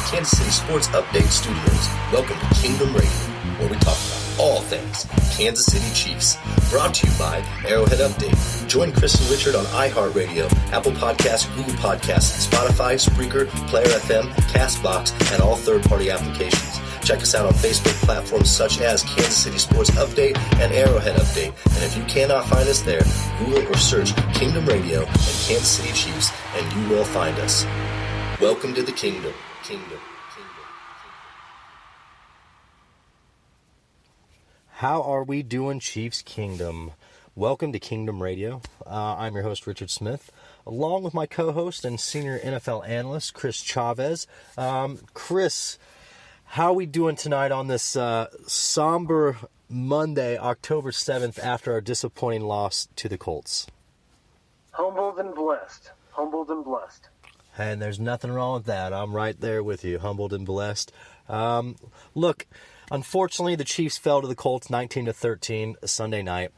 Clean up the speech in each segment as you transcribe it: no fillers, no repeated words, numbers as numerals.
Kansas City Sports Update Studios. Welcome to Kingdom Radio, where we talk about all things Kansas City Chiefs. Brought to you by Arrowhead Update. Join Chris and Richard on iHeartRadio, Apple Podcasts, Google Podcasts, Spotify, Spreaker, Player FM, Castbox, and all third-party applications. Check us out on Facebook platforms such as Kansas City Sports Update and Arrowhead Update. And if you cannot find us there, Google or search Kingdom Radio and Kansas City Chiefs, and you will find us. Welcome to the Kingdom. How are we doing, Chiefs Kingdom? Welcome to Kingdom Radio. I'm your host, Richard Smith, along with my co-host and senior NFL analyst, Chris Chavez. Chris, how are we doing tonight on this somber Monday, October 7th, after our disappointing loss to the Colts? Humbled and blessed. Humbled and blessed. And there's nothing wrong with that. I'm right there with you, humbled and blessed. Look, unfortunately, the Chiefs fell to the Colts 19-13 Sunday night.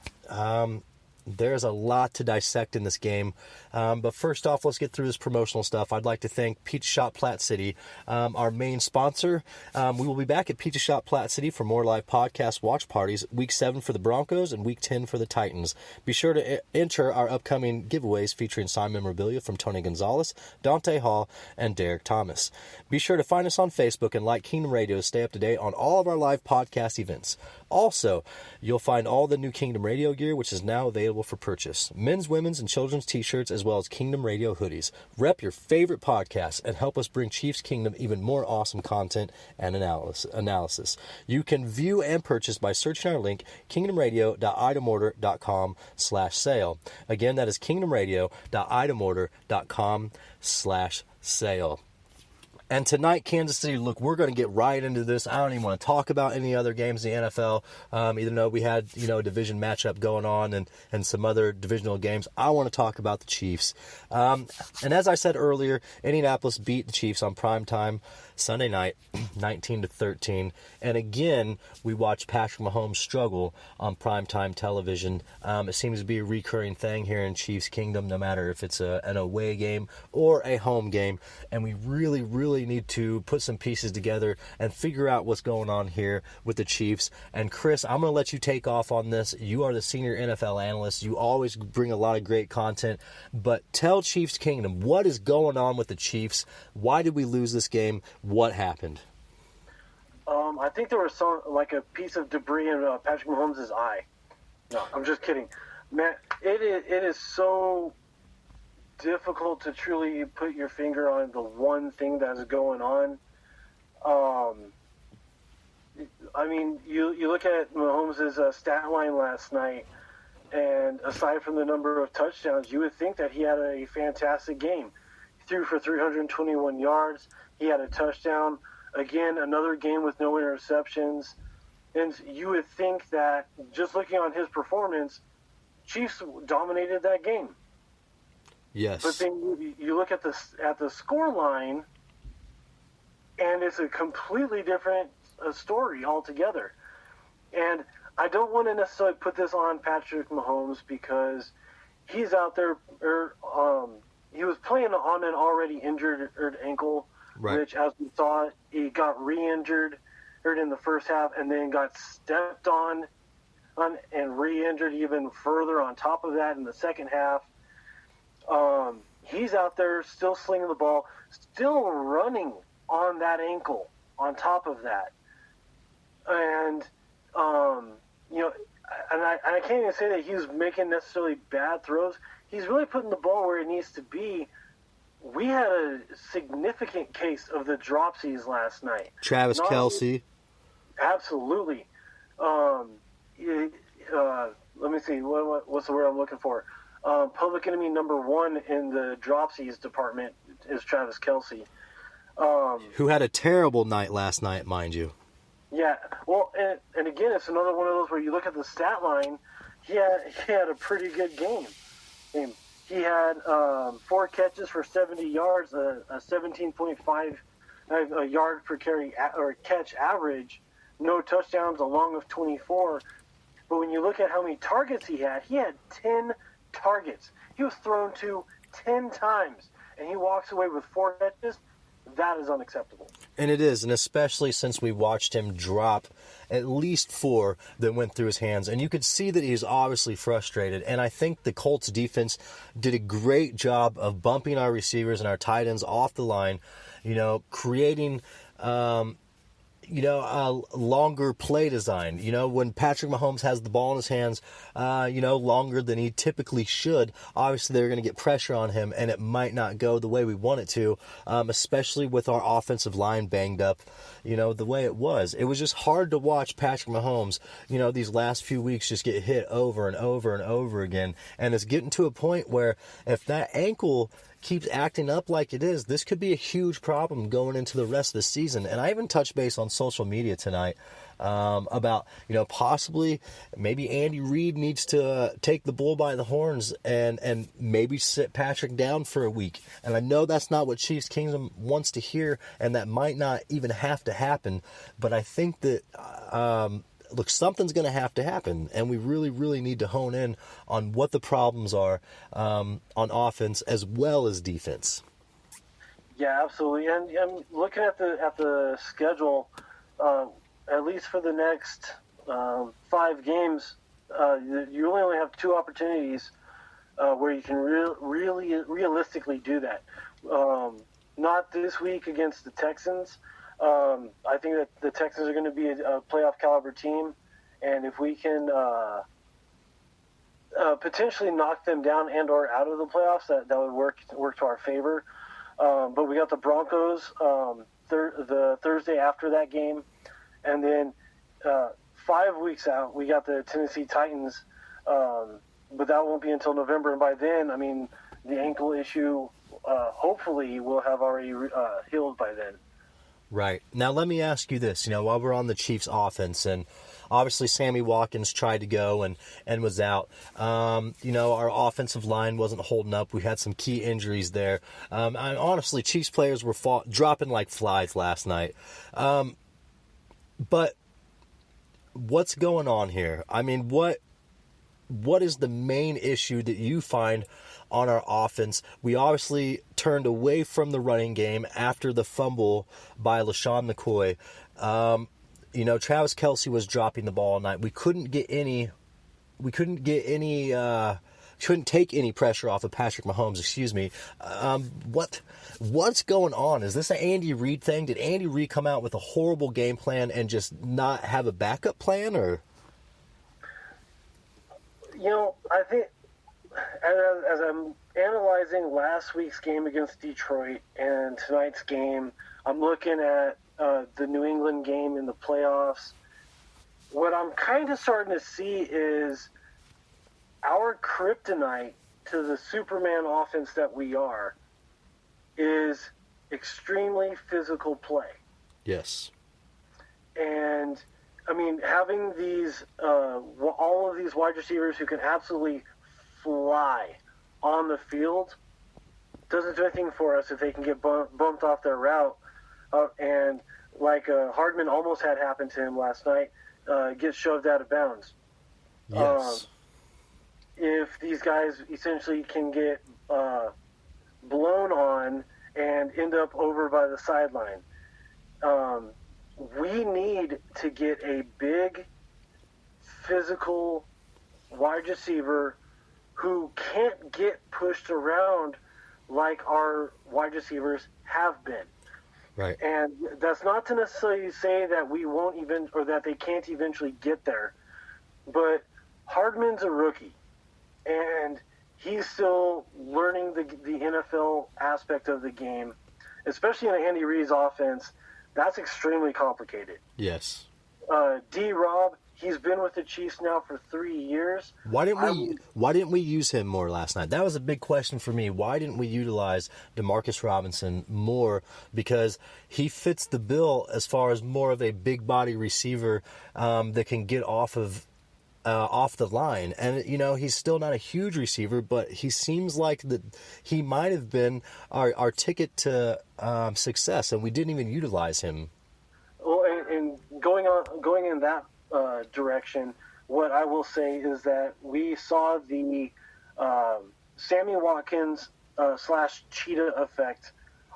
There's a lot to dissect in this game. But first off, let's get through this promotional stuff. I'd like to thank Pizza Shop Platte City, our main sponsor. We will be back at Pizza Shop Platte City for more live podcast watch parties, Week 7 for the Broncos and Week 10 for the Titans. Be sure to enter our upcoming giveaways featuring signed memorabilia from Tony Gonzalez, Dante Hall, and Derek Thomas. Be sure to find us on Facebook and like Kingdom Radio to stay up to date on all of our live podcast events. Also, you'll find all the new Kingdom Radio gear, which is now available for purchase. Men's, women's, and children's t-shirts, as well as Kingdom Radio hoodies. Rep your favorite podcasts and help us bring Chiefs Kingdom even more awesome content and analysis. You can view and purchase by searching our link, kingdomradio.itemorder.com/sale. Again, that is kingdomradio.itemorder.com/sale. And tonight, Kansas City, look, we're going to get right into this. I don't even want to talk about any other games in the NFL, even though we had, a division matchup going on and some other divisional games. I want to talk about the Chiefs. And as I said earlier, Indianapolis beat the Chiefs on primetime Sunday night, 19-13. And again, we watched Patrick Mahomes struggle on primetime television. It seems to be a recurring thing here in Chiefs Kingdom, no matter if it's an away game or a home game. And we really need to put some pieces together and figure out what's going on here with the Chiefs. And Chris, I'm going to let you take off on this. You are the senior NFL analyst. You always bring a lot of great content. But tell Chiefs Kingdom, what is going on with the Chiefs? Why did we lose this game? What happened? I think there was a piece of debris in Patrick Mahomes' eye. No, I'm just kidding. Man, it is so difficult to truly put your finger on the one thing that's going on. I mean, you look at Mahomes' stat line last night, and aside from the number of touchdowns, you would think that he had a fantastic game. He threw for 321 yards. He had a touchdown. Again, another game with no interceptions. And you would think that, just looking on his performance, Chiefs dominated that game. Yes. But then you look at the score line, and it's a completely different story altogether. And I don't want to necessarily put this on Patrick Mahomes because he's out there. He was playing on an already injured ankle, right, which, as we saw, he got re-injured in the first half and then got stepped on and re-injured even further on top of that in the second half. He's out there still slinging the ball, still running on that ankle on top of that. And, and I can't even say that he's making necessarily bad throws. He's really putting the ball where it needs to be. We had a significant case of the dropsies last night. Travis Kelce. Absolutely. Let me see. What's the word I'm looking for? Public enemy number one in the dropsies department is Travis Kelce. Who had a terrible night last night, mind you. Yeah. Well, and again, it's another one of those where you look at the stat line, he had a pretty good game. He had 4 catches for 70 yards, a 17.5 yard per carry or catch average, no touchdowns, a long of 24. But when you look at how many targets he had 10 targets. He was thrown to 10 times, and he walks away with 4 catches. that is unacceptable. And it is, and especially since we watched him drop at least 4 that went through his hands. And you could see that he's obviously frustrated. And I think the Colts defense did a great job of bumping our receivers and our tight ends off the line, creating a longer play design. When Patrick Mahomes has the ball in his hands, longer than he typically should, obviously they're going to get pressure on him, and it might not go the way we want it to, especially with our offensive line banged up, the way it was. It was just hard to watch Patrick Mahomes, these last few weeks just get hit over and over and over again. And it's getting to a point where if that ankle keeps acting up like it is, this could be a huge problem going into the rest of the season. And I even touched base on social media tonight about, possibly maybe Andy Reid needs to take the bull by the horns and maybe sit Patrick down for a week. And I know that's not what Chiefs Kingdom wants to hear, and that might not even have to happen. But I think that something's going to have to happen, and we really, really need to hone in on what the problems are on offense as well as defense. Yeah, absolutely. And I'm looking at the schedule, at least for the next 5 games, you only have 2 opportunities where you can realistically do that. Not this week against the Texans. I think that the Texans are going to be a playoff caliber team, and if we can potentially knock them down and or out of the playoffs, that would work to our favor. But we got the Broncos the Thursday after that game, and then 5 weeks out we got the Tennessee Titans, but that won't be until November. And by then, the ankle issue hopefully will have already healed by then. Right. Now, let me ask you this, while we're on the Chiefs offense, and obviously Sammy Watkins tried to go and was out. Our offensive line wasn't holding up. We had some key injuries there. And honestly, Chiefs players were dropping like flies last night. But what's going on here? What is the main issue that you find on our offense? We obviously turned away from the running game after the fumble by LaShawn McCoy. Travis Kelce was dropping the ball all night. We couldn't take any pressure off of Patrick Mahomes, excuse me. What's going on? Is this an Andy Reid thing? Did Andy Reid come out with a horrible game plan and just not have a backup plan, or? I think as I'm analyzing last week's game against Detroit and tonight's game, I'm looking at the New England game in the playoffs. What I'm kind of starting to see is our kryptonite to the Superman offense that we are is extremely physical play. Yes. And having these all of these wide receivers who can absolutely fly on the field doesn't do anything for us if they can get bumped off their route. And like Hardman almost had happen to him last night, gets shoved out of bounds. Yes. If these guys essentially can get blown on and end up over by the sideline, we need to get a big, physical wide receiver who can't get pushed around like our wide receivers have been. Right. And that's not to necessarily say that we won't or that they can't eventually get there. But Hardman's a rookie, and he's still learning the NFL aspect of the game, especially in Andy Reid's offense. That's extremely complicated. Yes. D-Rob, he's been with the Chiefs now for 3 years. Why didn't we use him more last night? That was a big question for me. Why didn't we utilize Demarcus Robinson more? Because he fits the bill as far as more of a big body receiver that can get off the line. And, he's still not a huge receiver, but he seems like that he might have been our ticket to success, and we didn't even utilize him. Well, and going in that direction, what I will say is that we saw the Sammy Watkins / Cheetah effect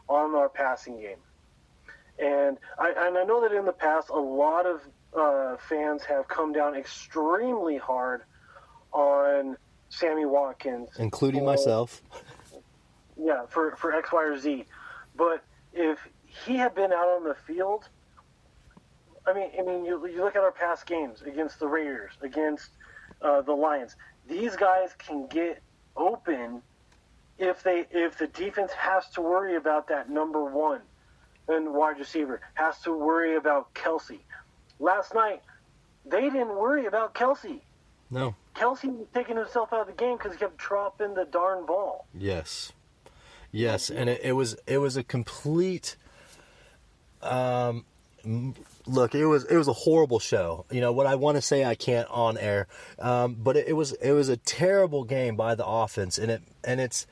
on our passing game. And I know that in the past, a lot of fans have come down extremely hard on Sammy Watkins. Including myself. Yeah, for X, Y, or Z. But if he had been out on the field, I mean, you look at our past games against the Raiders, against the Lions. These guys can get open if the defense has to worry about that number one and wide receiver, has to worry about Kelsey. Last night, they didn't worry about Kelsey. No. Kelsey was taking himself out of the game because he kept dropping the darn ball. Yes, and it was a complete. Look, it was a horrible show. You know what I want to say, I can't on air, but it was a terrible game by the offense, and it's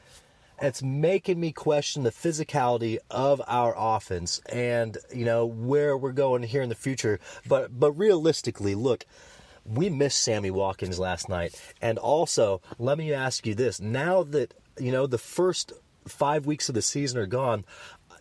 making me question the physicality of our offense and, you know, where we're going here in the future. But realistically, look, we missed Sammy Watkins last night. And also, let me ask you this. Now that, you know, the first 5 weeks of the season are gone,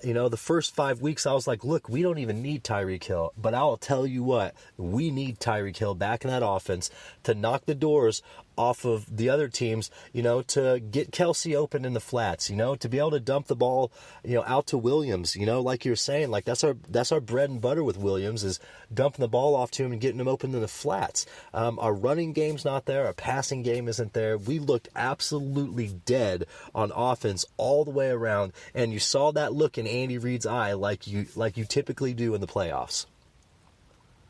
you know, the first 5 weeks I was like, look, we don't even need Tyreek Hill. But I'll tell you what, we need Tyreek Hill back in that offense to knock the doors off of the other teams, you know, to get Kelsey open in the flats, you know, to be able to dump the ball, you know, out to Williams, you know, like you're saying, like that's our bread and butter with Williams, is dumping the ball off to him and getting him open in the flats. Our running game's not there. Our passing game isn't there. We looked absolutely dead on offense all the way around, and you saw that look in Andy Reid's eye like you typically do in the playoffs.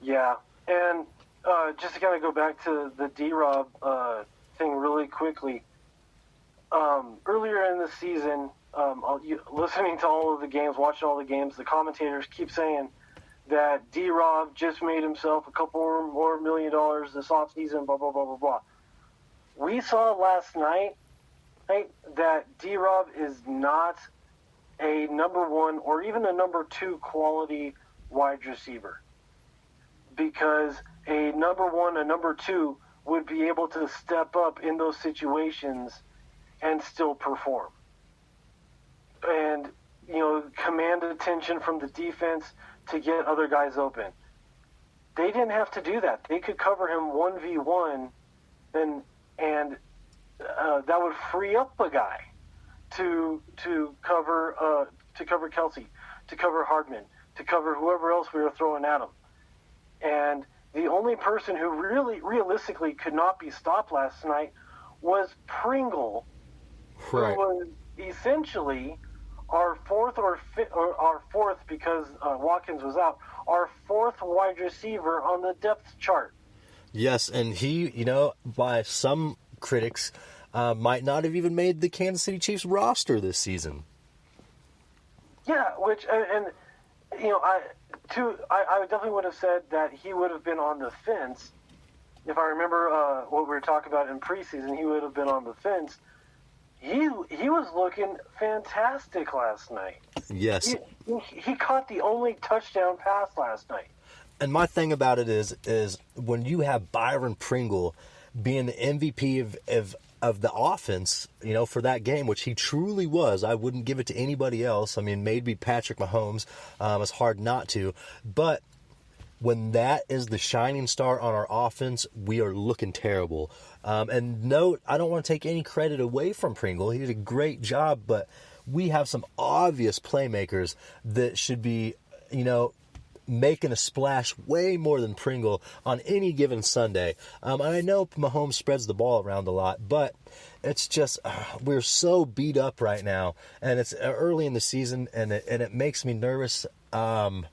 Yeah, and just to kind of go back to the D-Rob thing really quickly, earlier in the season, listening to all of the games, watching all the games, the commentators keep saying that D-Rob just made himself a couple more $1 million this offseason, blah, blah, blah, blah, blah. We saw last night, right, that D-Rob is not a number one or even a number two quality wide receiver, because a number one, a number two would be able to step up in those situations and still perform. And, you know, command attention from the defense to get other guys open. They didn't have to do that. They could cover him 1v1, and that would free up a guy to cover Kelsey, to cover Hardman, to cover whoever else we were throwing at him. And the only person who really realistically could not be stopped last night was Pringle, right, who was essentially our fourth because Watkins was out, our fourth wide receiver on the depth chart. Yes, and he, you know, by some critics, might not have even made the Kansas City Chiefs roster this season. Yeah, which, and you know, I definitely would have said that he would have been on the fence. If I remember what we were talking about in preseason, he would have been on the fence. He was looking fantastic last night. Yes. He caught the only touchdown pass last night. And my thing about it is when you have Byron Pringle being the MVP of the offense, you know, for that game, which he truly was. I wouldn't give it to anybody else. I mean, maybe Patrick Mahomes. It's hard not to. But when that is the shining star on our offense, we are looking terrible. And no, I don't want to take any credit away from Pringle. He did a great job, but we have some obvious playmakers that should be, you know, making a splash way more than Pringle on any given Sunday. And I know Mahomes spreads the ball around a lot, but it's just we're so beat up right now, and it's early in the season, and it makes me nervous. And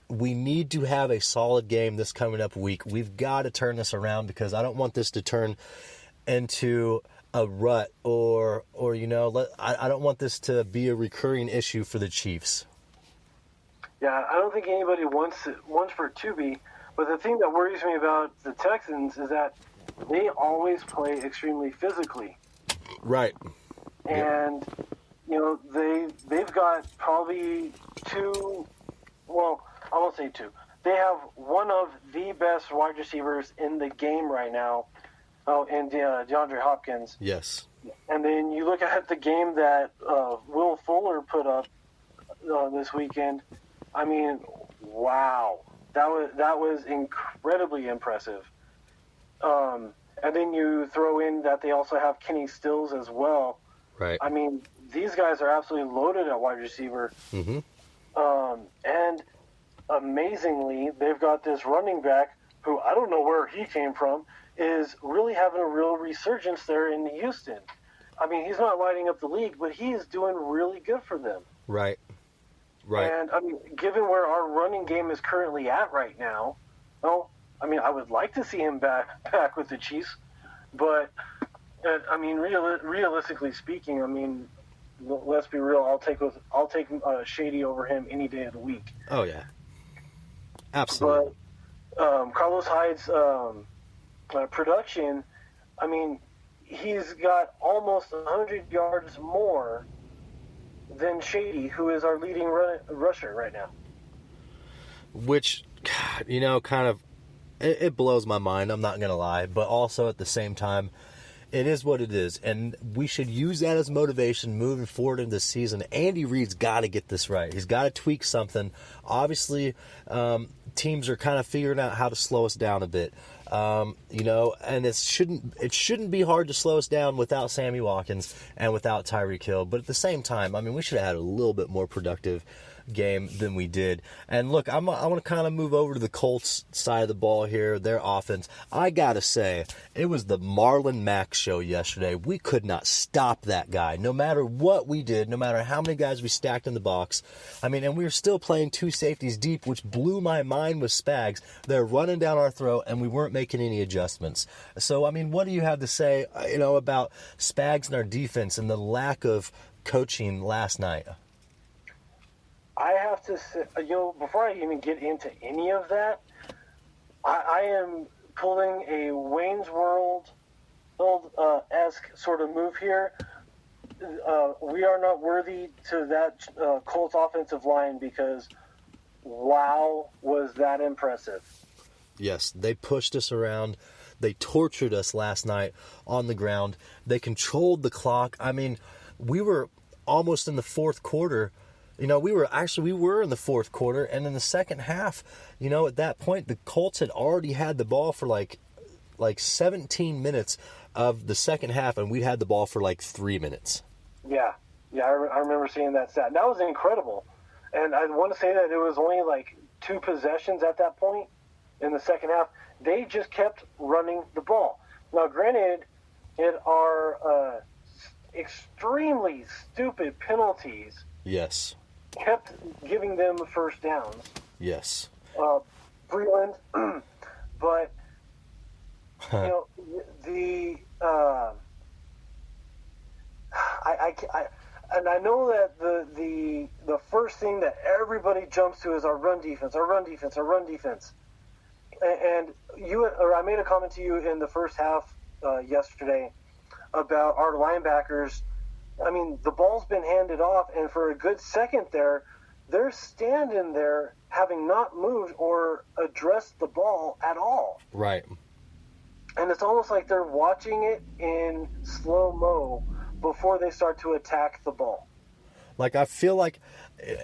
we need to have a solid game this coming up week. We've got to turn this around, because I don't want this to turn into a rut or you know, I don't want this to be a recurring issue for the Chiefs. Yeah, I don't think anybody wants for it to be. But the thing that worries me about the Texans is that they always play extremely physically. Right. And, you know, they've got probably two, well, I won't say two. They have one of the best wide receivers in the game right now, in DeAndre Hopkins. Yes. And then you look at the game that Will Fuller put up this weekend. I mean, wow, that was incredibly impressive. And then you throw in that they also have Kenny Stills as well. Right. I mean, these guys are absolutely loaded at wide receiver. Mm-hmm. And amazingly, they've got this running back who I don't know where he came from, is really having a real resurgence there in Houston. I mean, he's not lighting up the league, but he is doing really good for them. Right. Right. And, I mean, given where our running game is currently at right now, well, I mean, I would like to see him back with the Chiefs, but, I mean, realistically speaking, I mean, let's be real. I'll take Shady over him any day of the week. Oh yeah, absolutely. But Carlos Hyde's production, I mean, he's got almost 100 yards more than Shady, who is our leading rusher right now. Which, you know, kind of, it blows my mind, I'm not going to lie. But also at the same time, it is what it is. And we should use that as motivation moving forward in this season. Andy Reid's got to get this right. He's got to tweak something. Obviously, teams are kind of figuring out how to slow us down a bit. You know, and it shouldn't be hard to slow us down without Sammy Watkins and without Tyreek Hill. But at the same time, I mean, we should have had a little bit more productive game than we did. And look, I want to kind of move over to the Colts side of the ball here, their offense. I gotta say, it was the Marlon Mack show yesterday. We could not stop that guy, no matter what we did, no matter how many guys we stacked in the box. I mean, and we were still playing two safeties deep, which blew my mind with Spags. They're running down our throat, and we weren't making any adjustments. So, I mean, what do you have to say, you know, about Spags and our defense and the lack of coaching last night? I have to say, you know, before I even get into any of that, I am pulling a Wayne's World-esque sort of move here. We are not worthy to that Colts offensive line because, wow, was that impressive. Yes, they pushed us around. They tortured us last night on the ground. They controlled the clock. I mean, we were almost in the fourth quarter. You know, we were in the fourth quarter, and in the second half, you know, at that point, the Colts had already had the ball for like 17 minutes of the second half, and we'd had the ball for like 3 minutes. Yeah, I remember seeing that stat. That was incredible. And I want to say that it was only like 2 possessions at that point in the second half. They just kept running the ball. Now, granted, it are extremely stupid penalties. Yes. Kept giving them first downs. Yes. Freeland, but you know I know that the first thing that everybody jumps to is our run defense. And I made a comment to you in the first half yesterday about our linebackers. I mean, the ball's been handed off, and for a good second there, they're standing there having not moved or addressed the ball at all. Right. And it's almost like they're watching it in slow-mo before they start to attack the ball. Like, I feel like,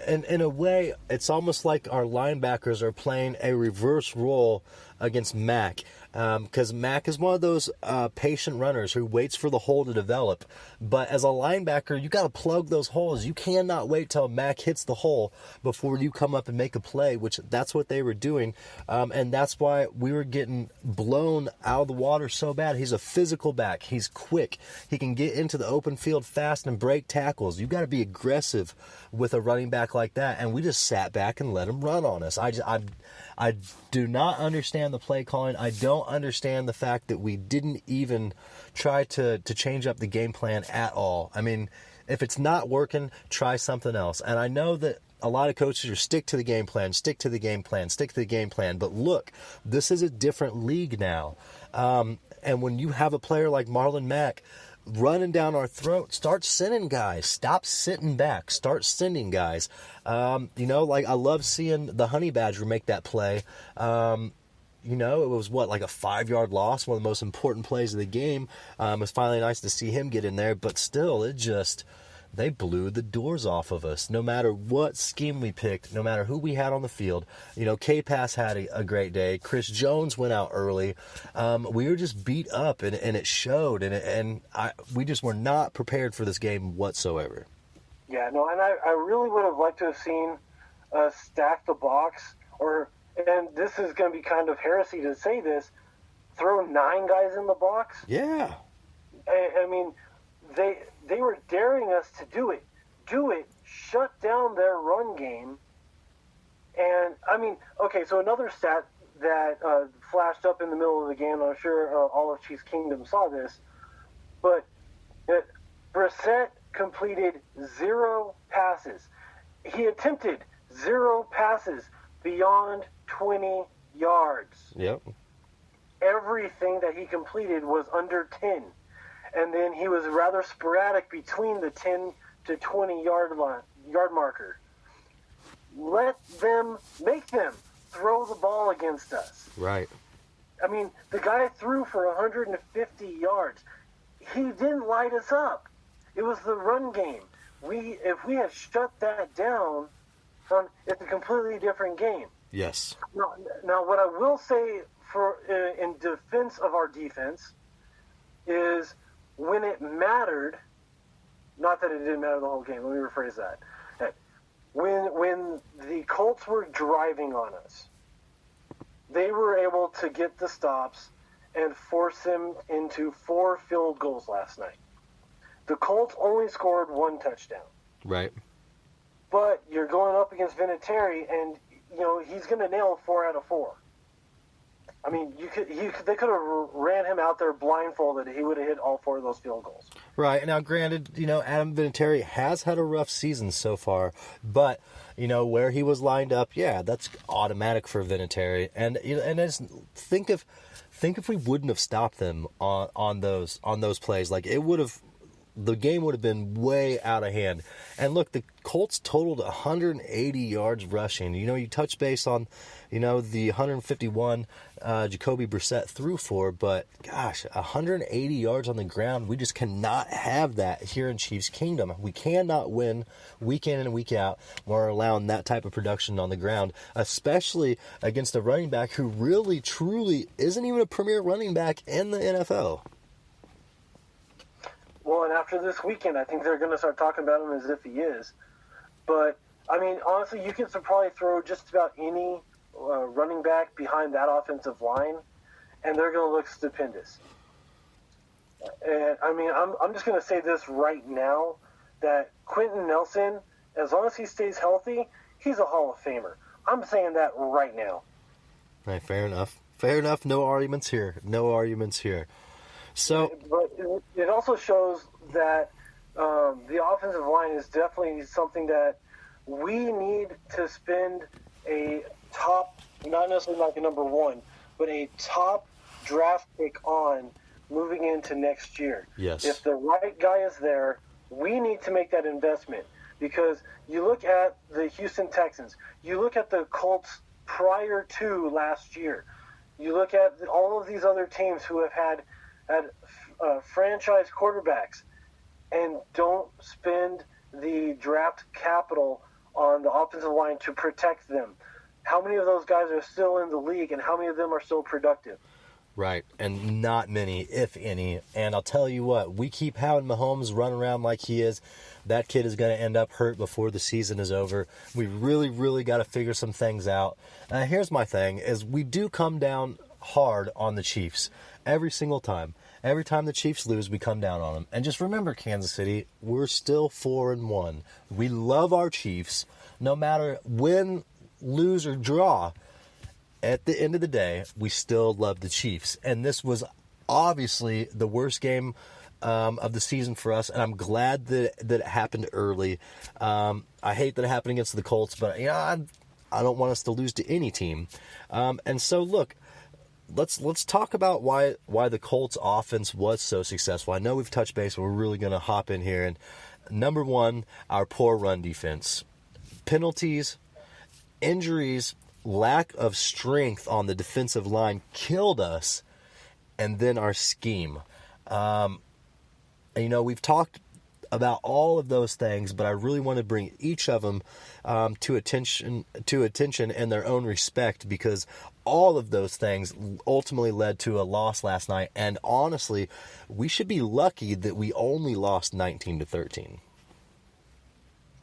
in a way, it's almost like our linebackers are playing a reverse role against Mack. Because Mack is one of those patient runners who waits for the hole to develop. But as a linebacker, you got to plug those holes. You cannot wait till Mack hits the hole before you come up and make a play, which that's what they were doing. And that's why we were getting blown out of the water so bad. He's a physical back. He's quick. He can get into the open field fast and break tackles. You got to be aggressive with a running back like that. And we just sat back and let him run on us. I do not understand the play calling. I don't understand the fact that we didn't even try to change up the game plan at all. I mean, if it's not working, try something else. And I know that a lot of coaches are stick to the game plan. But look, this is a different league now. And when you have a player like Marlon Mack running down our throat, start sending guys. Stop sitting back. Start sending guys. You know, like I love seeing the Honey Badger make that play. You know, it was like a 5-yard loss, one of the most important plays of the game. It was finally nice to see him get in there, but still, they blew the doors off of us. No matter what scheme we picked, no matter who we had on the field, K-Pass had a great day. Chris Jones went out early. We were just beat up, and it showed, and we just were not prepared for this game whatsoever. Yeah, no, and I really would have liked to have seen stack the box, and this is going to be kind of heresy to say this, throw 9 guys in the box. Yeah. I mean, they were daring us to do it, shut down their run game. And, I mean, okay, so another stat that flashed up in the middle of the game, I'm sure all of Chiefs Kingdom saw this, but Brissett completed 0 passes. He attempted 0 passes beyond 20 yards. Yep. Everything that he completed was under 10. And then he was rather sporadic between the 10 to 20 yard marker. Make them throw the ball against us. Right. I mean, the guy threw for 150 yards. He didn't light us up. It was the run game. If we had shut that down, it's a completely different game. Yes. Now what I will say in defense of our defense is when it mattered, not that it didn't matter the whole game, let me rephrase that. When the Colts were driving on us, they were able to get the stops and force them into 4 field goals last night. The Colts only scored 1 touchdown. Right. But you're going up against Vinatieri, and he's going to nail 4 out of 4. I mean, they could have ran him out there blindfolded. He would have hit all 4 of those field goals. Right. Now, granted, Adam Vinatieri has had a rough season so far, but where he was lined up, yeah, that's automatic for Vinatieri. And just think if we wouldn't have stopped them on those plays, like the game would have been way out of hand. And look, the Colts totaled 180 yards rushing. You touch base on, the 151 Jacoby Brissett threw for, but gosh, 180 yards on the ground. We just cannot have that here in Chiefs Kingdom. We cannot win week in and week out when we're allowing that type of production on the ground, especially against a running back who really, truly isn't even a premier running back in the NFL. Well, and after this weekend, I think they're going to start talking about him as if he is. But, I mean, honestly, you can probably throw just about any running back behind that offensive line, and they're going to look stupendous. And, I mean, I'm just going to say this right now, that Quentin Nelson, as long as he stays healthy, he's a Hall of Famer. I'm saying that right now. Right, fair enough. Fair enough. No arguments here. So, but it also shows that the offensive line is definitely something that we need to spend a top, not necessarily like a number 1, but a top draft pick on moving into next year. Yes. If the right guy is there, we need to make that investment, because you look at the Houston Texans, you look at the Colts prior to last year, you look at all of these other teams who have had franchise quarterbacks and don't spend the draft capital on the offensive line to protect them. How many of those guys are still in the league, and how many of them are still productive? Right, and not many, if any. And I'll tell you what, we keep having Mahomes run around like he is. That kid is going to end up hurt before the season is over. We really, really got to figure some things out. Here's my thing, is we do come down hard on the Chiefs every single time. Every time the Chiefs lose, we come down on them. And just remember, Kansas City, we're still 4-1. We love our Chiefs, no matter win, lose, or draw. At the end of the day, we still love the Chiefs. And this was obviously the worst game of the season for us, and I'm glad that it happened early. I hate that it happened against the Colts, but I don't want us to lose to any team. And so, look, let's talk about why the Colts offense was so successful. I know we've touched base, but we're really going to hop in here. And number 1, our poor run defense. Penalties, injuries, lack of strength on the defensive line killed us. And then our scheme. We've talked about all of those things, but I really want to bring each of them to attention in their own respect, because all of those things ultimately led to a loss last night. And honestly, we should be lucky that we only lost 19-13.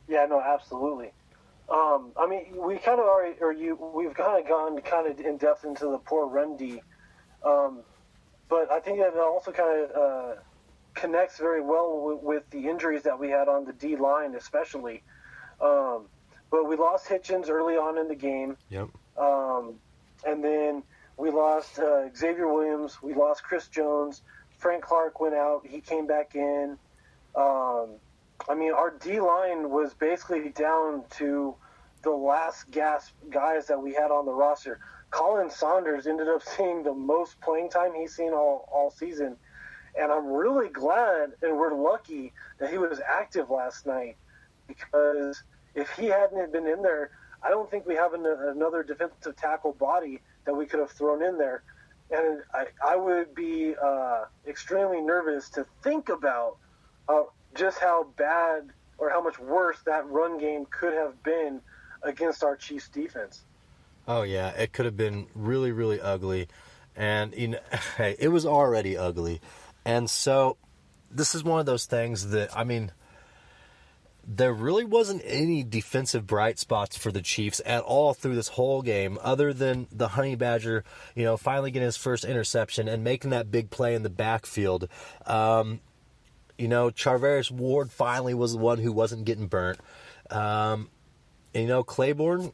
Yeah, no, absolutely. I mean, we kind of already, we've kind of gone in depth into the poor run D, but I think that it also kind of connects very well with the injuries that we had on the D line, especially. But we lost Hitchens early on in the game. Yep. And then we lost Xavier Williams. We lost Chris Jones. Frank Clark went out. He came back in. I mean, our D-line was basically down to the last gasp guys that we had on the roster. Colin Saunders ended up seeing the most playing time he's seen all season. And I'm really glad, and we're lucky, that he was active last night, because if he hadn't been in there, I don't think we have another defensive tackle body that we could have thrown in there. And I would be extremely nervous to think about just how bad or how much worse that run game could have been against our Chiefs defense. Oh, yeah, it could have been really, really ugly. And hey, it was already ugly. And so this is one of those things that, I mean, there really wasn't any defensive bright spots for the Chiefs at all through this whole game, other than the Honey Badger, finally getting his first interception and making that big play in the backfield. Charvarius Ward finally was the one who wasn't getting burnt. Claiborne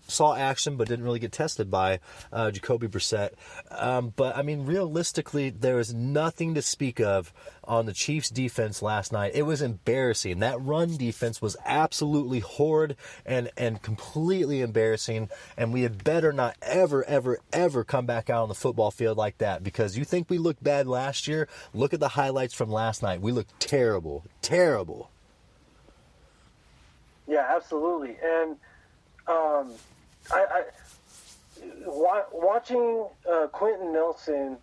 saw action but didn't really get tested by Jacoby Brissett. But, I mean, realistically, there was nothing to speak of on the Chiefs' defense last night. It was embarrassing. That run defense was absolutely horrid and completely embarrassing, and we had better not ever, ever, ever come back out on the football field like that, because you think we looked bad last year? Look at the highlights from last night. We looked terrible. Terrible. Yeah, absolutely. And watching Quentin Nelson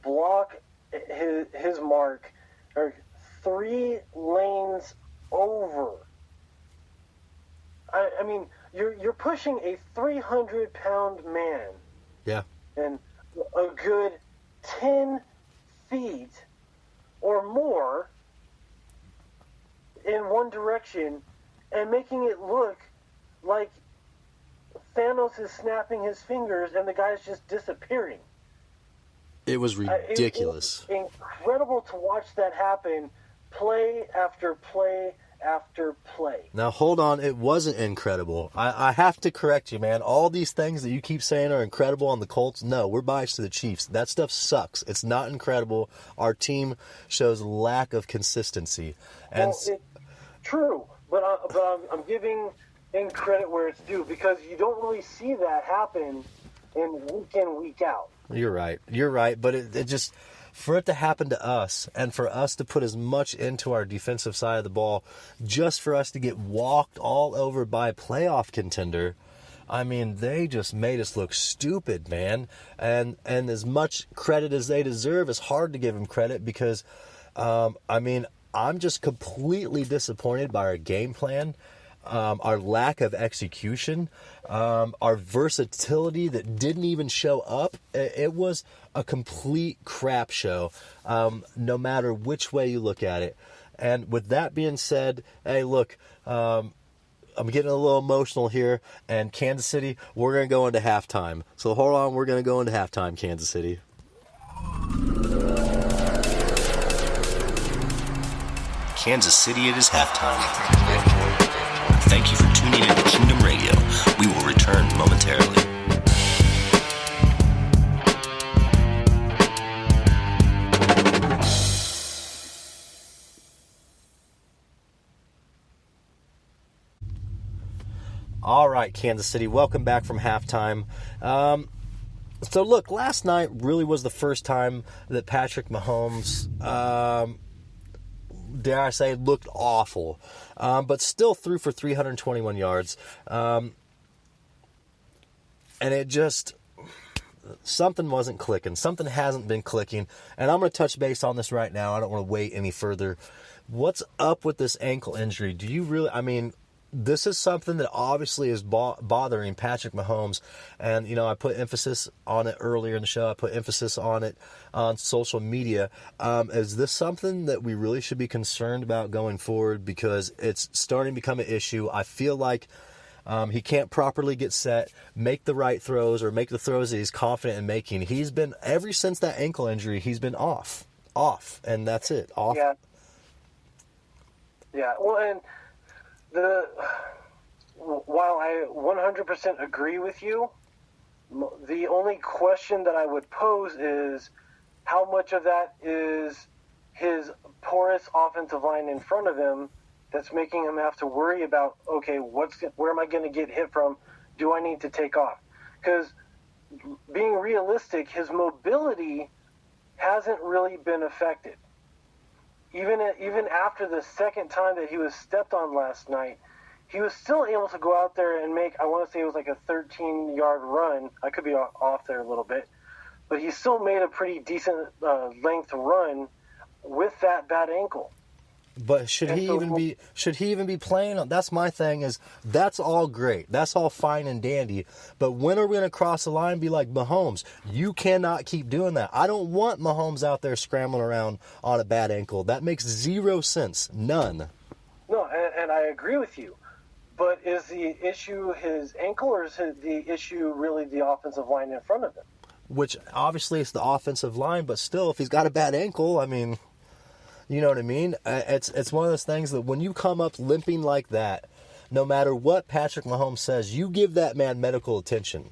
block his mark, or 3 lanes over. I mean, you're pushing a 300-pound man. Yeah. And a good 10 feet or more in one direction, and making it look like Thanos is snapping his fingers and the guy's just disappearing. It was ridiculous. It's incredible to watch that happen, play after play after play. Now, hold on. It wasn't incredible. I have to correct you, man. All these things that you keep saying are incredible on the Colts, no, we're biased to the Chiefs. That stuff sucks. It's not incredible. Our team shows lack of consistency. And true, but I'm giving in credit where it's due, because you don't really see that happen week in, week out. You're right. But it just, for it to happen to us, and for us to put as much into our defensive side of the ball, just for us to get walked all over by a playoff contender, I mean, they just made us look stupid, man. And as much credit as they deserve, it's hard to give them credit, because, I'm just completely disappointed by our game plan, our lack of execution, our versatility that didn't even show up. It was a complete crap show, no matter which way you look at it. And with that being said, hey, look, I'm getting a little emotional here, and Kansas City, we're going to go into halftime. So hold on, we're going to go into halftime, Kansas City. Kansas City, it is halftime. Thank you for tuning in to Kingdom Radio. We will return momentarily. All right, Kansas City, welcome back from halftime. So look, last night really was the first time that Patrick Mahomes, dare I say, looked awful, but still threw for 321 yards. And it just, something wasn't clicking. Something hasn't been clicking. And I'm going to touch base on this right now. I don't want to wait any further. What's up with this ankle injury? Do you really, I mean, this is something that obviously is bothering Patrick Mahomes. And, I put emphasis on it earlier in the show. I put emphasis on it on social media. Is this something that we really should be concerned about going forward? Because it's starting to become an issue. I feel like he can't properly get set, make the right throws, or make the throws that he's confident in making. He's been, ever since that ankle injury, he's been off, and that's it, off. Yeah, well, and while I 100% agree with you, the only question that I would pose is how much of that is his porous offensive line in front of him that's making him have to worry about, okay, where am I going to get hit from? Do I need to take off? Because being realistic, his mobility hasn't really been affected. Even after the second time that he was stepped on last night, he was still able to go out there and make, I want to say it was like a 13-yard run. I could be off there a little bit. But he still made a pretty decent length run with that bad ankle. But should he even be playing? That's my thing, is that's all great. That's all fine and dandy. But when are we going to cross the line and be like, Mahomes, you cannot keep doing that. I don't want Mahomes out there scrambling around on a bad ankle. That makes zero sense. None. No, and I agree with you. But is the issue his ankle, or is the issue really the offensive line in front of him? Which, obviously, it's the offensive line, but still, if he's got a bad ankle, I mean, you know what I mean? It's one of those things that when you come up limping like that, no matter what Patrick Mahomes says, you give that man medical attention.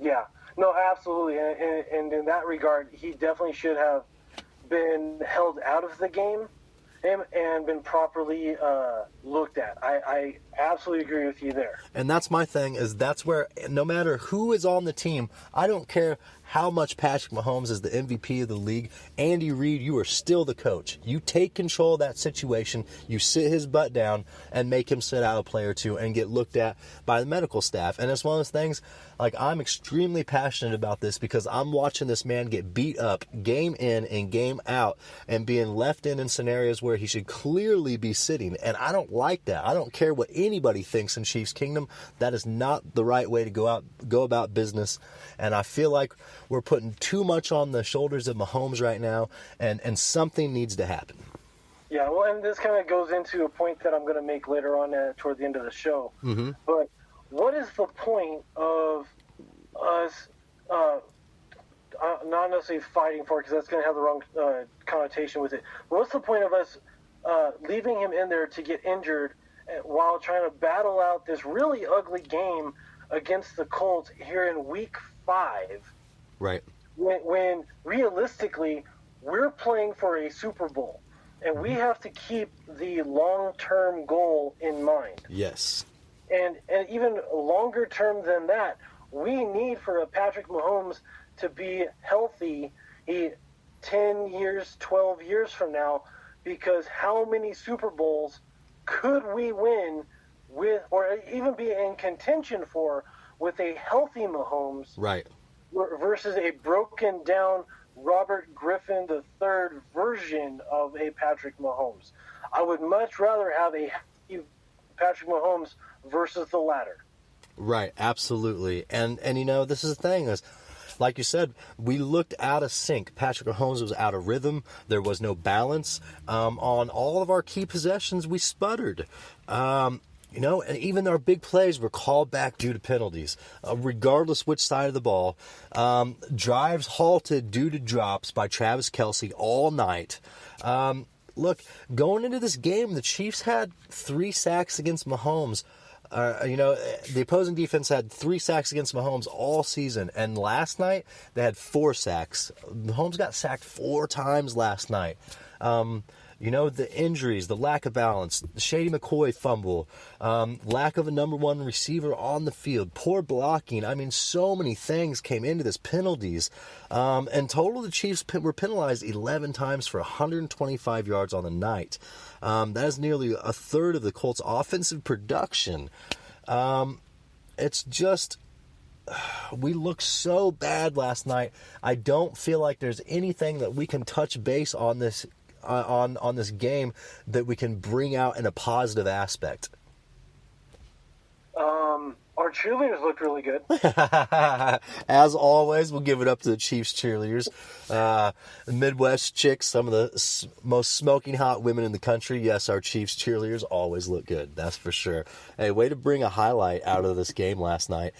Yeah, no, absolutely. And in that regard, he definitely should have been held out of the game and been properly looked at. I absolutely agree with you there. And that's my thing, is that's where, no matter who is on the team, I don't care how much Patrick Mahomes is the MVP of the league. Andy Reid, you are still the coach. You take control of that situation. You sit his butt down and make him sit out a play or two and get looked at by the medical staff. And it's one of those things, like, I'm extremely passionate about this because I'm watching this man get beat up game in and game out and being left in scenarios where he should clearly be sitting. And I don't like that. I don't care what anybody thinks in Chiefs Kingdom. That is not the right way to go about business. And I feel like we're putting too much on the shoulders of Mahomes right now, and something needs to happen. Yeah, well, and this kind of goes into a point that I'm going to make later on toward the end of the show. Mm-hmm. But what is the point of us not necessarily fighting for it, because that's going to have the wrong connotation with it. But what's the point of us leaving him in there to get injured while trying to battle out this really ugly game against the Colts here in Week 5? Right. When realistically, we're playing for a Super Bowl, and we have to keep the long-term goal in mind. Yes. And even longer term than that, we need for a Patrick Mahomes to be healthy 10 years, 12 years from now, because how many Super Bowls could we win with, or even be in contention for, with a healthy Mahomes? Right. Versus a broken down Robert Griffin III version of a Patrick Mahomes. I would much rather have a Patrick Mahomes versus the latter. Right, absolutely. And this is the thing, is, like you said, we looked out of sync. Patrick Mahomes was out of rhythm. There was no balance. On all of our key possessions, we sputtered. And even our big plays were called back due to penalties, regardless which side of the ball. Drives halted due to drops by Travis Kelce all night. Look, going into this game, the Chiefs had 3 sacks against Mahomes. The opposing defense had 3 sacks against Mahomes all season. And last night, they had 4 sacks. Mahomes got sacked 4 times last night. The injuries, the lack of balance, the Shady McCoy fumble, lack of a number 1 receiver on the field, poor blocking. I mean, so many things came into this, penalties. In total, the Chiefs were penalized 11 times for 125 yards on the night. That is nearly a third of the Colts' offensive production. It's just we looked so bad last night. I don't feel like there's anything that we can touch base on this on this game that we can bring out in a positive aspect. Our cheerleaders looked really good. As always, we'll give it up to the Chiefs cheerleaders. Midwest chicks, some of the most smoking hot women in the country. Yes, our Chiefs cheerleaders always look good. That's for sure. Hey, way to bring a highlight out of this game last night.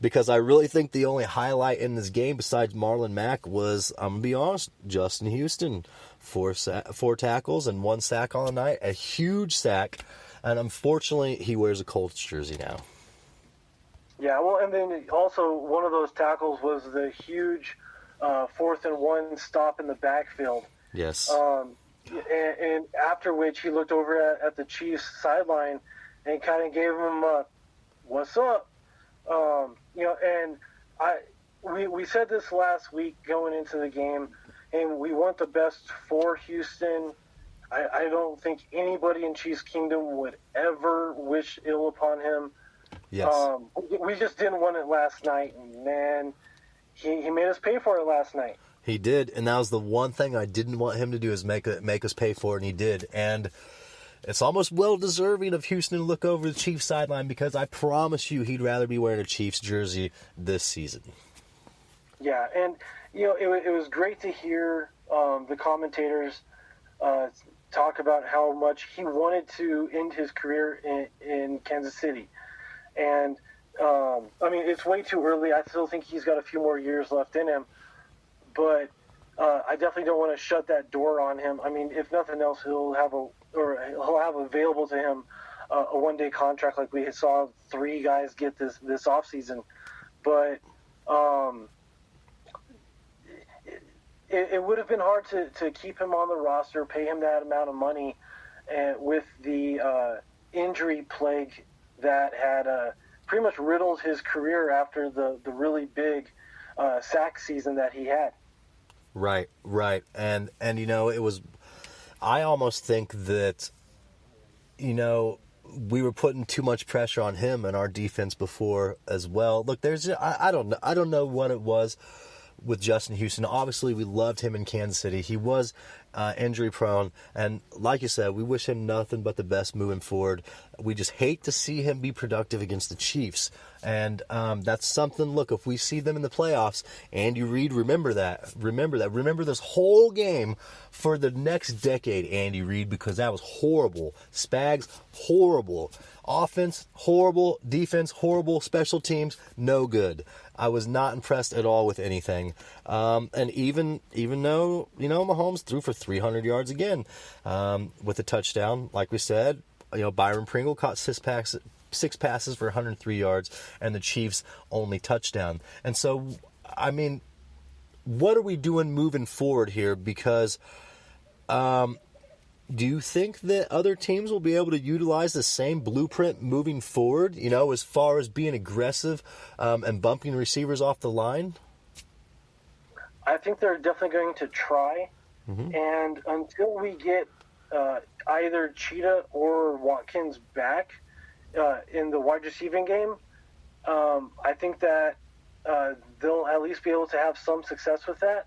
Because I really think the only highlight in this game besides Marlon Mack was, I'm going to be honest, Justin Houston. 4 tackles and 1 sack on the night. A huge sack. And unfortunately, he wears a Colts jersey now. Yeah, well, and then also one of those tackles was the huge 4th and 1 stop in the backfield. Yes. And after which he looked over at the Chiefs sideline and kind of gave him a, what's up? And we said this last week going into the game, and we want the best for Houston. I don't think anybody in Chiefs Kingdom would ever wish ill upon him. Yes. We just didn't want it last night, and man, he made us pay for it last night. He did, and that was the one thing I didn't want him to do is make us pay for it, and he did. And it's almost well-deserving of Houston to look over the Chiefs sideline because I promise you he'd rather be wearing a Chiefs jersey this season. Yeah, and it was great to hear the commentators talk about how much he wanted to end his career in Kansas City. And, it's way too early. I still think he's got a few more years left in him. But I definitely don't want to shut that door on him. I mean, if nothing else, he'll have available to him a one-day contract like we saw 3 guys get this offseason. But it would have been hard to keep him on the roster, pay him that amount of money, and with the injury plague that had pretty much riddled his career after the really big sack season that he had. Right. And it was, I almost think that, we were putting too much pressure on him and our defense before as well. Look, I don't know what it was with Justin Houston. Obviously, we loved him in Kansas City. He was injury prone, and like you said, we wish him nothing but the best moving forward. We just hate to see him be productive against the Chiefs, and that's something. Look, if we see them in the playoffs, Andy Reid, remember this whole game for the next decade, Andy Reid, because that was horrible. Spags, horrible. Offense, horrible. Defense, horrible. Special teams, no good. I was not impressed at all with anything. And even though, Mahomes threw for 300 yards again with a touchdown, like we said, Byron Pringle caught 6 passes for 103 yards, and the Chiefs' only touchdown. And so, what are we doing moving forward here? Because do you think that other teams will be able to utilize the same blueprint moving forward, as far as being aggressive and bumping receivers off the line? I think they're definitely going to try. Mm-hmm. And until we get either Cheetah or Watkins back in the wide receiving game, I think that they'll at least be able to have some success with that.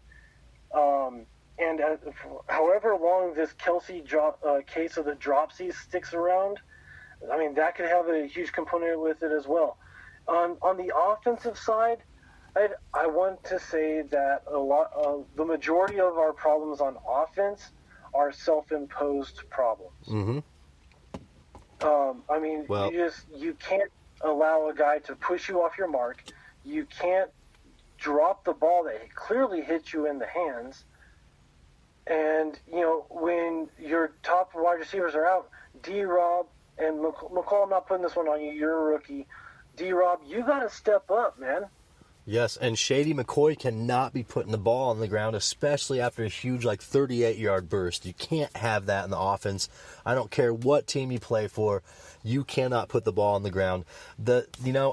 And however long this Kelsey case of the dropsy sticks around, that could have a huge component with it as well. On the offensive side, I want to say that the majority of our problems on offense are self-imposed problems. Mm-hmm. You can't allow a guy to push you off your mark. You can't drop the ball that clearly hits you in the hands. And, when your top wide receivers are out, D-Rob and McCall, I'm not putting this one on you. You're a rookie. D-Rob, you got to step up, man. Yes, and Shady McCoy cannot be putting the ball on the ground, especially after a huge, 38-yard burst. You can't have that in the offense. I don't care what team you play for. You cannot put the ball on the ground.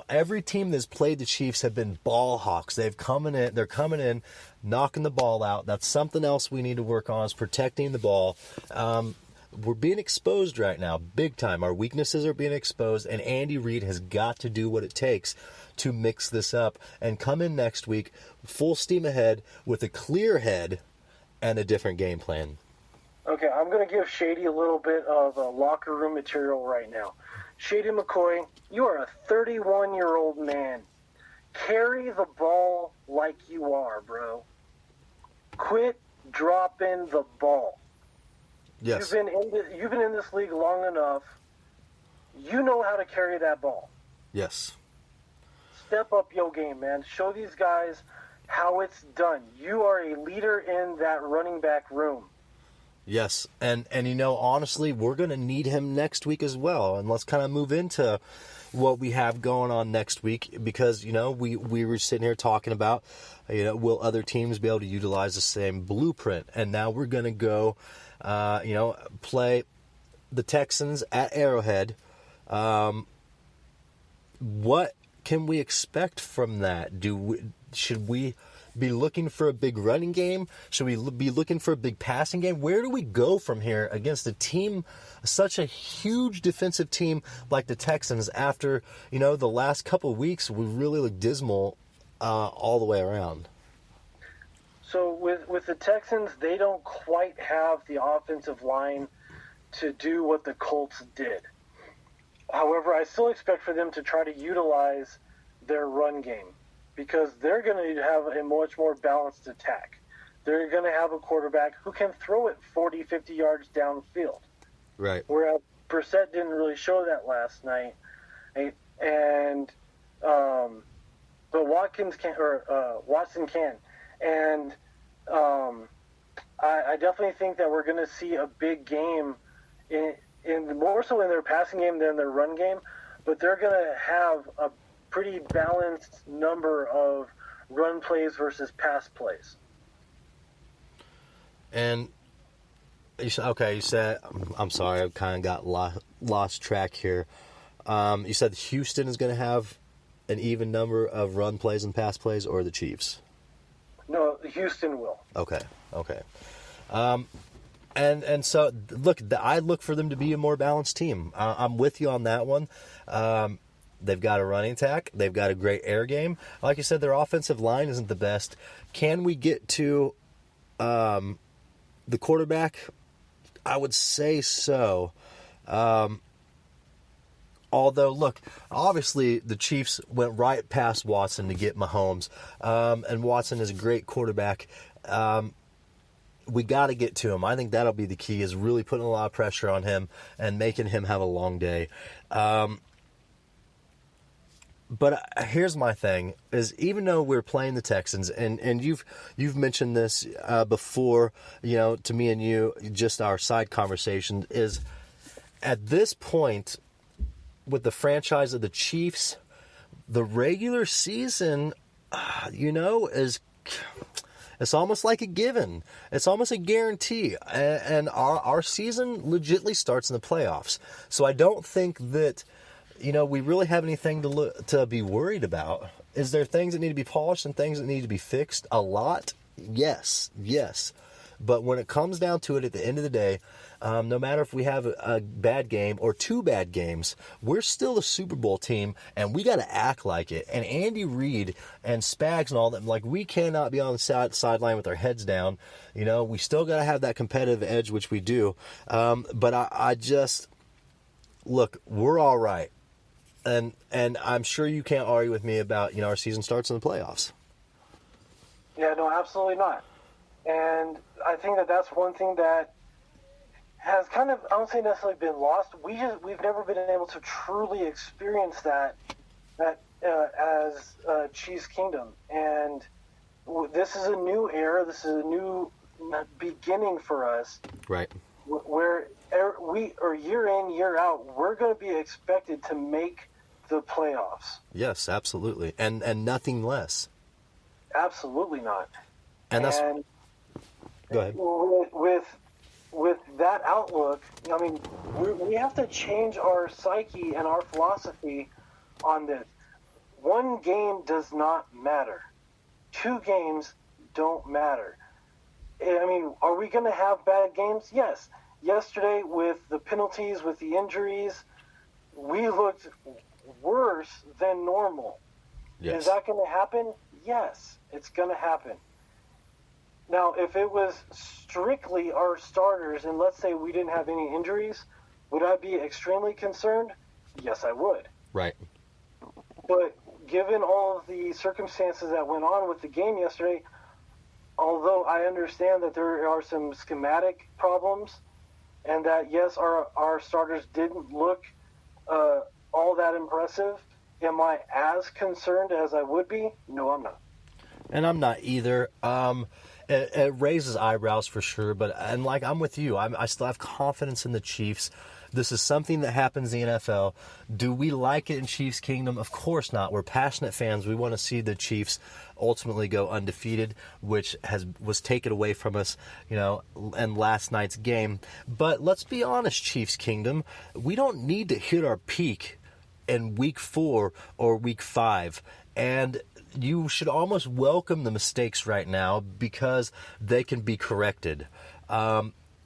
Every team that's played the Chiefs have been ball hawks. They're coming in, knocking the ball out. That's something else we need to work on, is protecting the ball. we're being exposed right now, big time. Our weaknesses are being exposed, and Andy Reid has got to do what it takes to mix this up and come in next week full steam ahead with a clear head and a different game plan. Okay, I'm going to give Shady a little bit of locker room material right now. Shady McCoy, you are a 31-year-old man. Carry the ball like you are, bro. Quit dropping the ball. Yes. You've been in this league long enough. You know how to carry that ball. Yes. Step up your game, man. Show these guys how it's done. You are a leader in that running back room. Yes, and honestly, we're going to need him next week as well. And let's kind of move into what we have going on next week, because, we were sitting here talking about, will other teams be able to utilize the same blueprint? And now we're going to go, play the Texans at Arrowhead. What can we expect from that? Should we be looking for a big running game? Should we be looking for a big passing game? Where do we go from here against a team, such a huge defensive team like the Texans? After the last couple of weeks, we really look dismal all the way around. So with the Texans, they don't quite have the offensive line to do what the Colts did. However, I still expect for them to try to utilize their run game, because they're going to have a much more balanced attack. They're going to have a quarterback who can throw it 40, 50 yards downfield. Right. Whereas Brissett didn't really show that last night. But Watson can. And I definitely think that we're going to see a big game in more so in their passing game than their run game, but they're going to have a pretty balanced number of run plays versus pass plays. And you said, I'm sorry, I kind of got lost track here. You said Houston is going to have an even number of run plays and pass plays, or the Chiefs? No, Houston will. Okay. And so, look, I look for them to be a more balanced team. I'm with you on that one. They've got a running attack. They've got a great air game. Like you said, their offensive line isn't the best. Can we get to the quarterback? I would say so. Although, look, obviously the Chiefs went right past Watson to get Mahomes. And Watson is a great quarterback. We got to get to him. I think that'll be the key, is really putting a lot of pressure on him and making him have a long day. But here's my thing, is even though we're playing the Texans, and you've mentioned this before, to me and you, just our side conversation, is at this point with the franchise of the Chiefs, the regular season, is... It's almost like a given. It's almost a guarantee. And our season legitimately starts in the playoffs. So I don't think that, we really have anything to be worried about. Is there things that need to be polished and things that need to be fixed? A lot? Yes. But when it comes down to it, at the end of the day, no matter if we have a bad game or two bad games, we're still a Super Bowl team, and we got to act like it. And Andy Reid and Spags and all that, we cannot be on the sideline with our heads down. We still got to have that competitive edge, which we do. But I just, look, we're all right. And I'm sure you can't argue with me about, our season starts in the playoffs. Yeah, no, absolutely not. And I think that's one thing that has kind of, I don't say necessarily been lost. We've never been able to truly experience that as Chiefs Kingdom. And this is a new era. This is a new beginning for us. Right. Where year in, year out, we're going to be expected to make the playoffs. Yes, absolutely. And nothing less. Absolutely not. And that's... Go ahead. With that outlook, we have to change our psyche and our philosophy on this. One game does not matter. 2 games don't matter. Are we going to have bad games? Yes. yesterday with the penalties, with the injuries, we looked worse than normal. Yes. Is that going to happen? Yes, it's going to happen. Now, if it was strictly our starters, and let's say we didn't have any injuries, would I be extremely concerned? Yes, I would. Right. But given all of the circumstances that went on with the game yesterday, although I understand that there are some schematic problems, and that, yes, our starters didn't look all that impressive, am I as concerned as I would be? No, I'm not. And I'm not either. It raises eyebrows for sure, and like I'm with you, I still have confidence in the Chiefs. This is something that happens in the NFL. Do we like it in Chiefs Kingdom? Of course not. We're passionate fans. We want to see the Chiefs ultimately go undefeated, which was taken away from us, in last night's game. But let's be honest, Chiefs Kingdom, we don't need to hit our peak in week 4 or week 5. And you should almost welcome the mistakes right now because they can be corrected.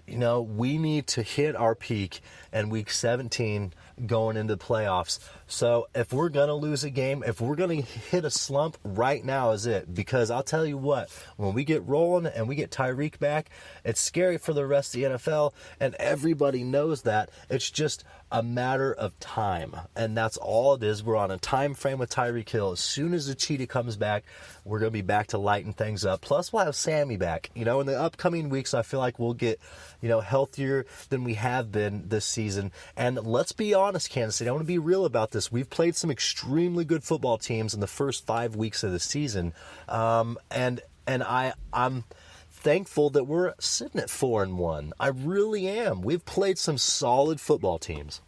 We need to hit our peak in week 17 going into the playoffs. So if we're going to lose a game, if we're going to hit a slump, right now is it. Because I'll tell you what, when we get rolling and we get Tyreek back, it's scary for the rest of the NFL, and everybody knows that. It's just a matter of time, and that's all it is. We're on a time frame with Tyreek Hill. As soon as the Cheetah comes back, we're going to be back to lighten things up. Plus, we'll have Sammy back. In the upcoming weeks, I feel like we'll get, healthier than we have been this season. And let's be honest, Kansas City, I want to be real about this. We've played some extremely good football teams in the first 5 weeks of the season, and I'm thankful that we're sitting at 4-1. I really am. We've played some solid football teams.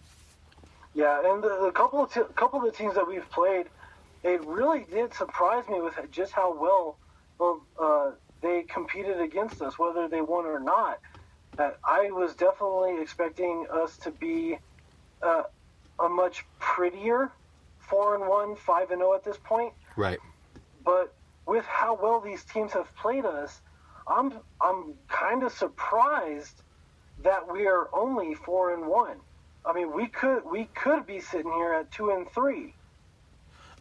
Yeah, and a couple of the teams that we've played, it really did surprise me with just how well they competed against us, whether they won or not. I was definitely expecting us to be a much prettier 4-1, 5-0 at this point. Right. But with how well these teams have played us, I'm kind of surprised that we are only 4-1. I mean, we could be sitting here at 2-3.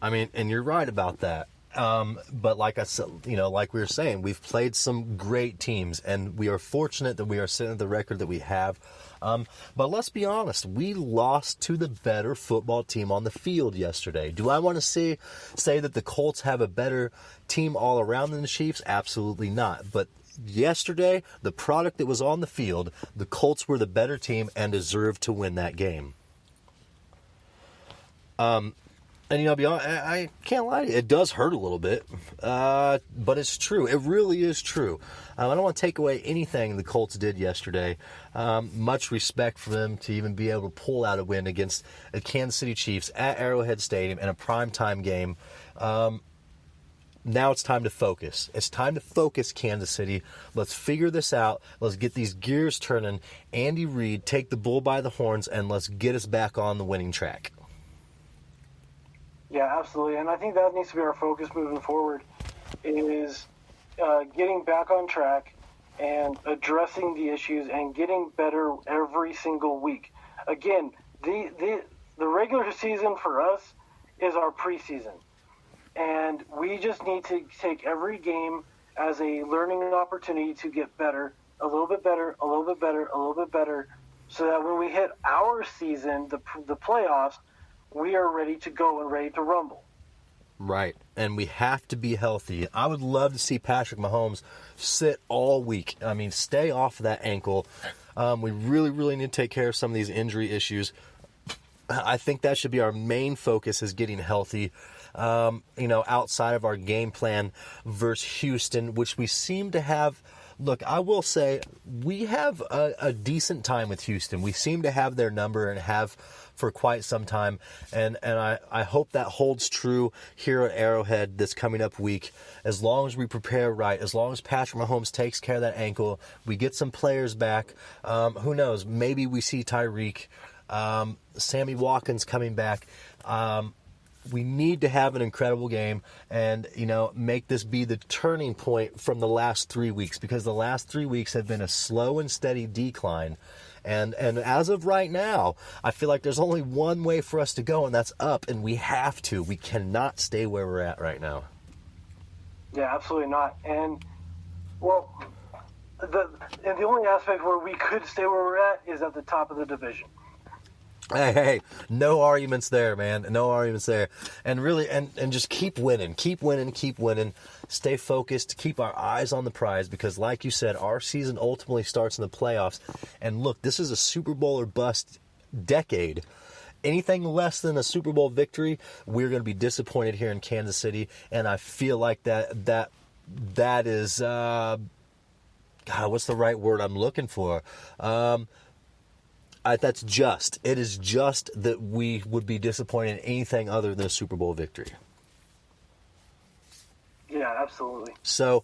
I mean, and you're right about that. But like I said, like we were saying, we've played some great teams, and we are fortunate that we are sitting at the record that we have. But let's be honest, we lost to the better football team on the field yesterday. Do I want to say that the Colts have a better team all around than the Chiefs? Absolutely not. But yesterday, the product that was on the field, the Colts were the better team and deserved to win that game. And I'll be honest, I can't lie to you, it does hurt a little bit, but it's true. It really is true. I don't want to take away anything the Colts did yesterday. Much respect for them to even be able to pull out a win against the Kansas City Chiefs at Arrowhead-Stadium in a primetime game. Now it's time to focus. It's time to focus, Kansas City. Let's figure this out. Let's get these gears turning. Andy Reid, take the bull by the horns, and let's get us back on the winning track. Yeah, absolutely. And I think that needs to be our focus moving forward, is getting back on track and addressing the issues and getting better every single week. Again, the regular season for us is our preseason. And we just need to take every game as a learning opportunity to get better, a little bit better, a little bit better, a little bit better, so that when we hit our season, the playoffs, we are ready to go and ready to rumble. Right, and we have to be healthy. I would love to see Patrick Mahomes sit all week. I mean, stay off of that ankle. We really, really need to take care of some of these injury issues. I think that should be our main focus, is getting healthy. Outside of our game plan versus Houston, which we seem to have. Look, I will say we have a decent time with Houston. We seem to have their number and have for quite some time. And I hope that holds true here at Arrowhead this coming up week. As long as we prepare right, as long as Patrick Mahomes takes care of that ankle, we get some players back. Who knows? Maybe we see Tyreek, Sammy Watkins coming back. we need to have an incredible game and, make this be the turning point from the last 3 weeks, because the last 3 weeks have been a slow and steady decline. And as of right now, I feel like there's only one way for us to go, and that's up, and we have to. We cannot stay where we're at right now. Yeah, absolutely not. And, well, the only aspect where we could stay where we're at is at the top of the division. Hey, no arguments there, man. No arguments there. And really, and just keep winning. Stay focused. Keep our eyes on the prize, because like you said, our season ultimately starts in the playoffs. And look, this is a Super Bowl or bust decade. Anything less than a Super Bowl victory, we're going to be disappointed here in Kansas City. And I feel like that is, God, what's the right word I'm looking for? That's just. It is just that we would be disappointed in anything other than a Super Bowl victory. Yeah, absolutely. So,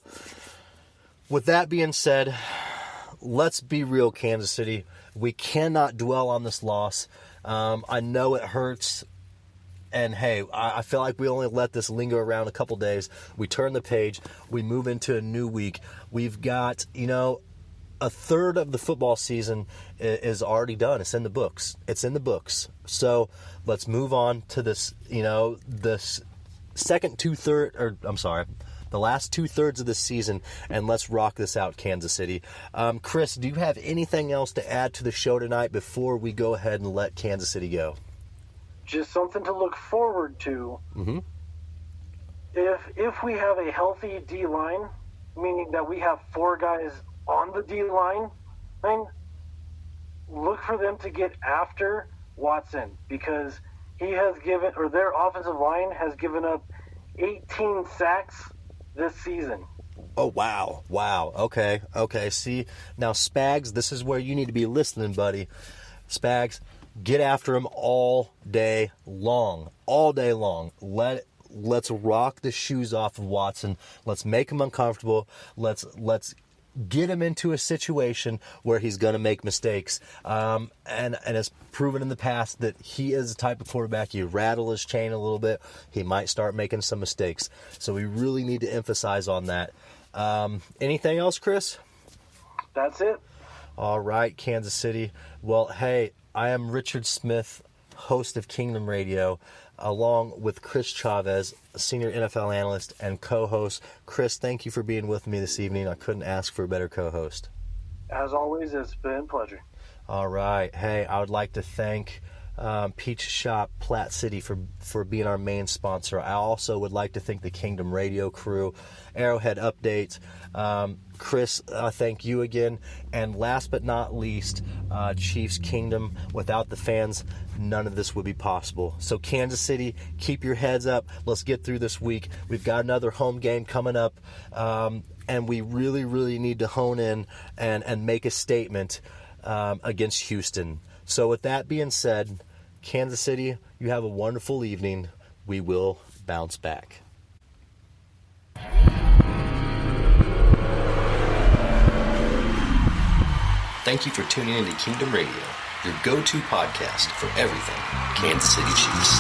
with that being said, let's be real, Kansas City. We cannot dwell on this loss. I know it hurts. And, hey, I feel like we only let this linger around a couple days. We turn the page. We move into a new week. We've got, a third of the football season is already done. It's in the books. So let's move on to this, the last 2/3 of the season, and let's rock this out, Kansas City. Chris, do you have anything else to add to the show tonight before we go ahead and let Kansas City go? Just something to look forward to. Mm-hmm. If we have a healthy D-line, meaning that we have 4 guys on the D-line, look for them to get after Watson, because he has given, or their offensive line has given up 18 sacks this season. Oh, wow. Okay. See, now, Spags, this is where you need to be listening, buddy. Spags, get after him all day long. Let's rock the shoes off of Watson. Let's make him uncomfortable. Let's get him into a situation where he's going to make mistakes. And it's proven in the past that he is the type of quarterback, you rattle his chain a little bit, he might start making some mistakes. So we really need to emphasize on that. Anything else, Chris? That's it. All right, Kansas City. Well, hey, I am Richard Smith, host of Kingdom Radio, along with Chris Chavez, senior NFL analyst and co-host. Chris, thank you for being with me this evening. I couldn't ask for a better co-host. As always, it's been a pleasure. All right. Hey, I would like to thank Peach Shop Platte City for being our main sponsor. I also would like to thank the Kingdom Radio crew, Arrowhead-update. Chris, thank you again. And last but not least, Chiefs Kingdom. Without the fans, none of this would be possible. So Kansas City, keep your heads up. Let's get through this week. We've got another home game coming up, and we really, really need to hone in and make a statement against Houston. So with that being said, Kansas City, you have a wonderful evening. We will bounce back. Thank you for tuning in to Kingdom Radio, your go-to podcast for everything Kansas City Chiefs.